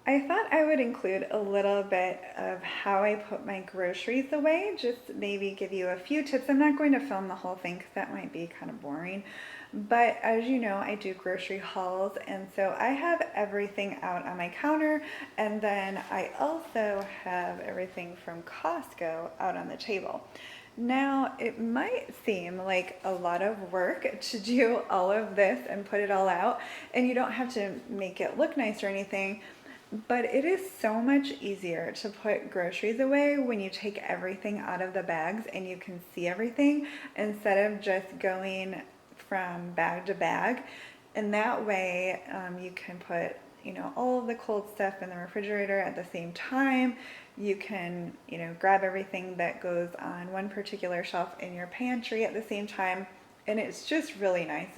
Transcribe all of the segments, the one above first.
I thought I would include a little bit of how I put my groceries away, just maybe give you a few tips. I'm not going to film the whole thing because that might be kind of boring. But as you know, I do grocery hauls, and so I have everything out on my counter, and then I also have everything from Costco out on the table. Now, it might seem like a lot of work to do all of this and put it all out, and you don't have to make it look nice or anything. But it is so much easier to put groceries away when you take everything out of the bags and you can see everything instead of just going from bag to bag. And that way you can put, all of the cold stuff in the refrigerator at the same time. You can, grab everything that goes on one particular shelf in your pantry at the same time. And it's just really nice.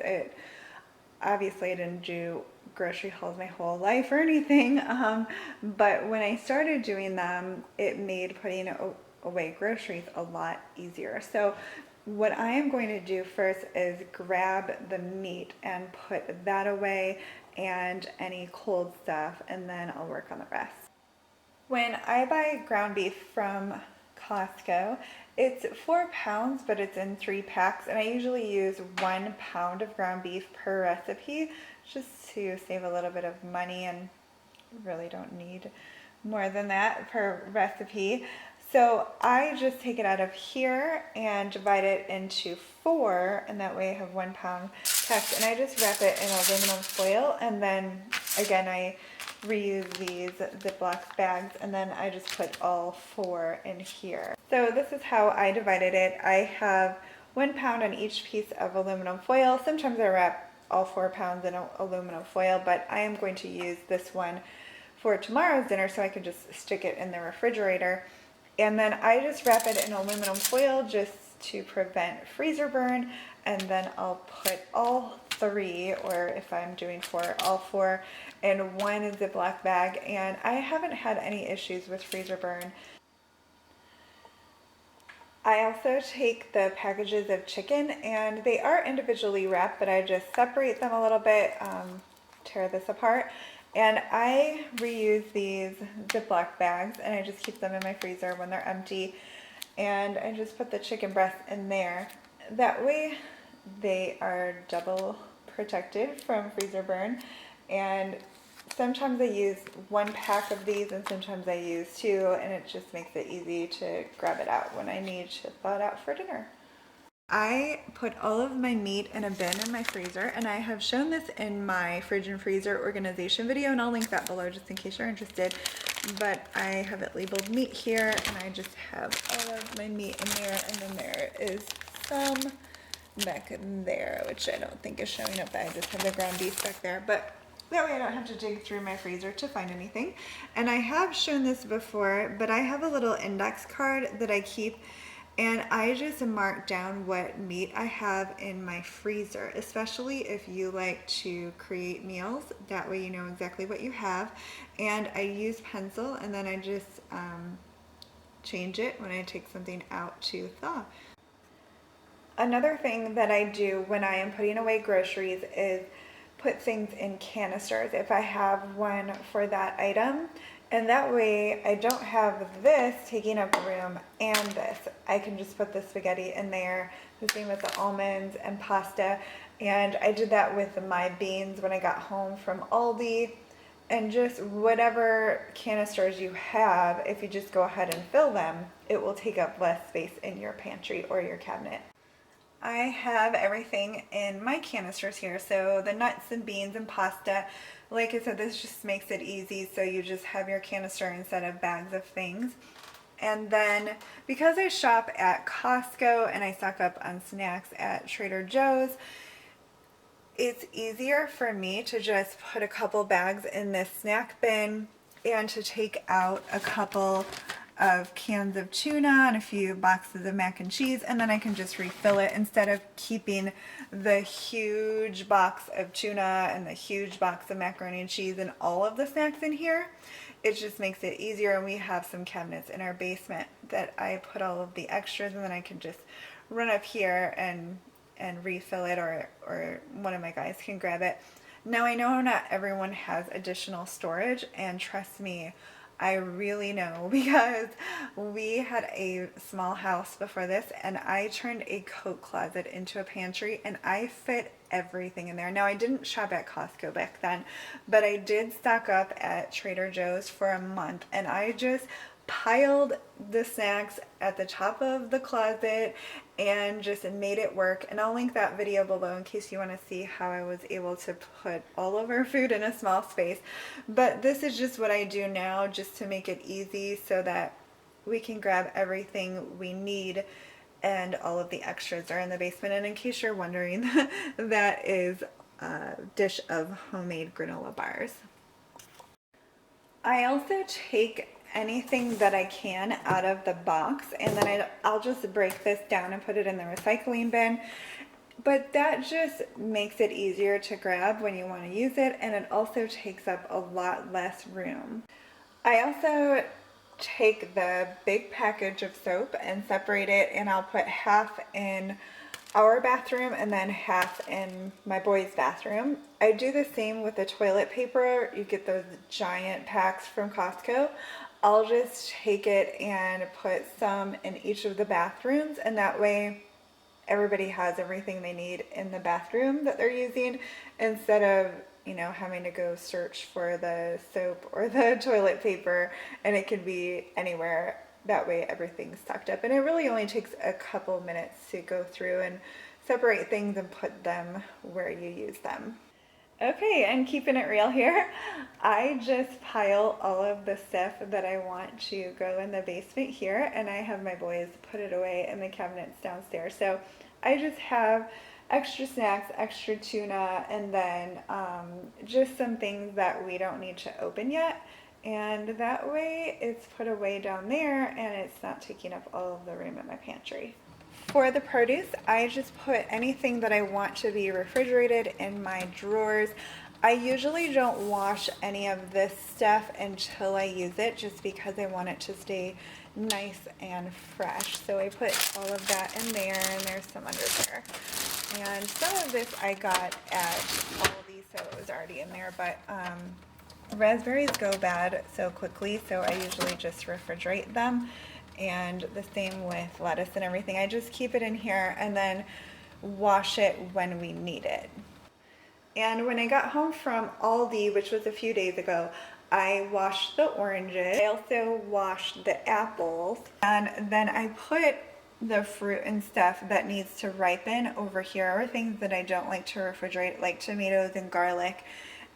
Obviously I didn't do grocery hauls my whole life or anything, but when I started doing them, it made putting away groceries a lot easier. So what I am going to do first is grab the meat and put that away and any cold stuff, and then I'll work on the rest. When I buy ground beef from Costco, it's 4 pounds, but it's in 3 packs, and I usually use 1 pound of ground beef per recipe just to save a little bit of money and really don't need more than that per recipe. So I just take it out of here and divide it into four, and that way I have 1 pound packs, and I just wrap it in aluminum foil, and then again I reuse these Ziploc bags, and then I just put all four in here. So this is how I divided it. I have 1 pound on each piece of aluminum foil. Sometimes I wrap all 4 pounds in aluminum foil, but I am going to use this one for tomorrow's dinner so I can just stick it in the refrigerator. And then I just wrap it in aluminum foil just to prevent freezer burn, and then I'll put all three, or if I'm doing four, all four in one Ziploc bag, and I haven't had any issues with freezer burn. I also take the packages of chicken, and they are individually wrapped, but I just separate them a little bit, tear this apart, and I reuse these Ziploc bags, and I just keep them in my freezer when they're empty, and I just put the chicken breast in there. That way they are double protected from freezer burn, and sometimes I use 1 pack of these and sometimes I use two, and it just makes it easy to grab it out when I need to thaw it out for dinner. I put all of my meat in a bin in my freezer, and I have shown this in my fridge and freezer organization video, and I'll link that below just in case you're interested. But I have it labeled meat here, and I just have all of my meat in there, and then there is some back there, which I don't think is showing up. I just have the ground beef back there, but that way I don't have to dig through my freezer to find anything. And I have shown this before, but I have a little index card that I keep, and I just mark down what meat I have in my freezer, especially if you like to create meals. That way you know exactly what you have. And I use pencil, and then I just change it when I take something out to thaw. Another thing that I do when I am putting away groceries is put things in canisters if I have one for that item. And that way I don't have this taking up room and this. I can just put the spaghetti in there, the same with the almonds and pasta. And I did that with my beans when I got home from Aldi. And just whatever canisters you have, if you just go ahead and fill them, it will take up less space in your pantry or your cabinet. I have everything in my canisters here, so the nuts and beans and pasta, like I said, this just makes it easy, so you just have your canister instead of bags of things. And then because I shop at Costco and I stock up on snacks at Trader Joe's, it's easier for me to just put a couple bags in this snack bin and to take out a couple of cans of tuna and a few boxes of mac and cheese, and then I can just refill it instead of keeping the huge box of tuna and the huge box of macaroni and cheese and all of the snacks in here. It just makes it easier, and we have some cabinets in our basement that I put all of the extras, and then I can just run up here and refill it, or one of my guys can grab it. Now I know not everyone has additional storage, and trust me, I really know because we had a small house before this and I turned a coat closet into a pantry and I fit everything in there. Now I didn't shop at Costco back then, but I did stock up at Trader Joe's for a month and I just piled the snacks at the top of the closet and just made it work. And I'll link that video below in case you want to see how I was able to put all of our food in a small space. But this is just what I do now just to make it easy so that we can grab everything we need and all of the extras are in the basement. And in case you're wondering, that is a dish of homemade granola bars. I also take anything that I can out of the box and then I'll just break this down and put it in the recycling bin. But that just makes it easier to grab when you want to use it, and it also takes up a lot less room. I also take the big package of soap and separate it, and I'll put half in our bathroom and then half in my boys' bathroom. I do the same with the toilet paper. You get those giant packs from Costco. I'll just take it and put some in each of the bathrooms, and that way everybody has everything they need in the bathroom that they're using instead of, you know, having to go search for the soap or the toilet paper, and it can be anywhere. That way everything's tucked up, and it really only takes a couple minutes to go through and separate things and put them where you use them. Okay, and keeping it real here, I just pile all of the stuff that I want to go in the basement here, and I have my boys put it away in the cabinets downstairs. So I just have extra snacks, extra tuna, and then just some things that we don't need to open yet. And that way it's put away down there and it's not taking up all of the room in my pantry. For the produce, I just put anything that I want to be refrigerated in my drawers. I usually don't wash any of this stuff until I use it just because I want it to stay nice and fresh. So I put all of that in there, and there's some under there. And some of this I got at Aldi, so it was already in there, but raspberries go bad so quickly, so I usually just refrigerate them. And the same with lettuce and everything. I just keep it in here and then wash it when we need it. And when I got home from Aldi, which was a few days ago, I washed the oranges. I also washed the apples. And then I put the fruit and stuff that needs to ripen over here, or things that I don't like to refrigerate, like tomatoes and garlic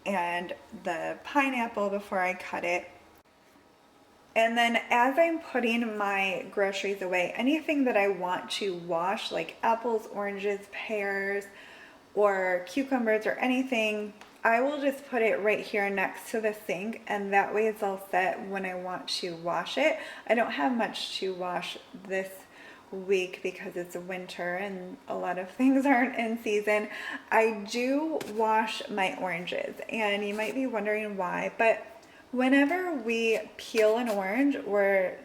and the pineapple before I cut it. And then as I'm putting my groceries away, anything that I want to wash, like apples, oranges, pears, or cucumbers or anything, I will just put it right here next to the sink, and that way it's all set when I want to wash it. I don't have much to wash this week because it's winter and a lot of things aren't in season. I do wash my oranges, and you might be wondering why, but whenever we peel an orange, we're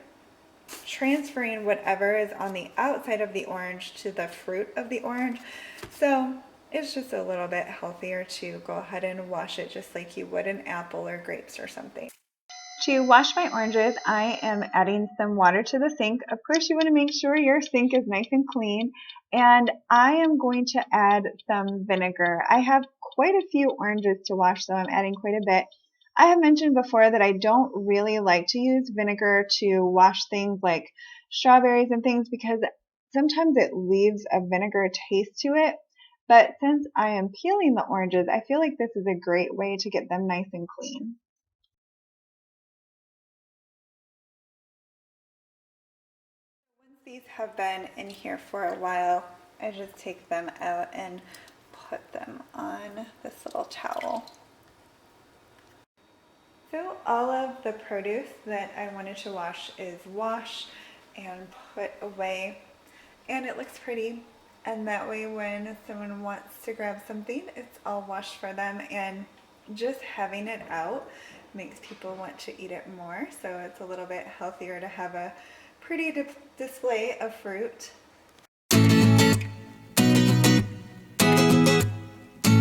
transferring whatever is on the outside of the orange to the fruit of the orange. So it's just a little bit healthier to go ahead and wash it just like you would an apple or grapes or something. To wash my oranges, I am adding some water to the sink. Of course, you want to make sure your sink is nice and clean. And I am going to add some vinegar. I have quite a few oranges to wash, so I'm adding quite a bit. I have mentioned before that I don't really like to use vinegar to wash things like strawberries and things because sometimes it leaves a vinegar taste to it. But since I am peeling the oranges, I feel like this is a great way to get them nice and clean. Once these have been in here for a while, I just take them out and put them on this little towel. So all of the produce that I wanted to wash is washed and put away, and it looks pretty. And that way when someone wants to grab something, it's all washed for them, and just having it out makes people want to eat it more. So it's a little bit healthier to have a pretty display of fruit